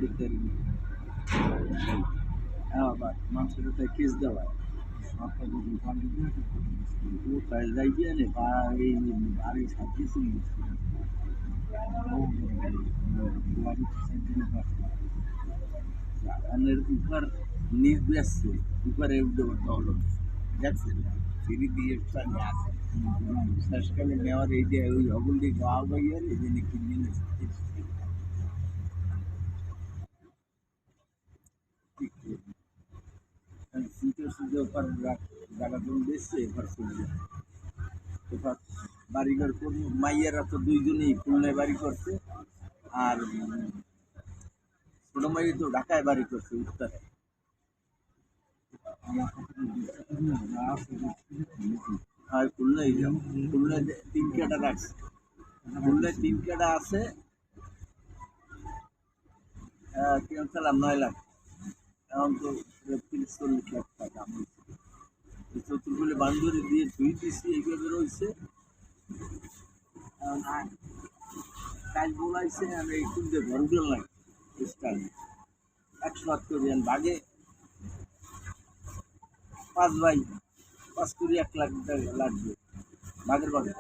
দেখতে আবার মানুষের তাই কেস দেওয়া কোথায় যাই গিয়ে নে বাড়ি সাথে আনের উপর নিজ বেসছে উপরে উঠে হলো দেখছেন সিঁড়ি দিয়ে পানি আসে শেষকালে নেওয়ার এই যে ওই অগুলি গাওয়া গাইয়ার এই জন্য কিনে শীতের সুযোগ ওপর জায়গা জমি দিচ্ছে এবার চলে এবার বাড়িঘর মাইয়েরা তো দুইজনই খুলনায় বাড়ি করছে আর ছোট মাইয়ে তো ঢাকায় বাড়ি করছে উত্তরে আর খুলনায় যাও খুলনায় 3 কাটা রাখছে খুলনায় 3 কাটা আছে কিনছিলাম 9 লাখ এখন তো 30-40 লাখ টাকা আমি চতুর্গুলি বান্ধবী দিয়ে ধুই দিচ্ছি এইভাবে রয়েছে কাজ বলাইছে আমি একটু দিয়ে ঘরগুলো লাগে স্টাইল 100 করে বাঘে 5 ভাই 5 করে 1 লাখ লাগবে বাঘের বাঘে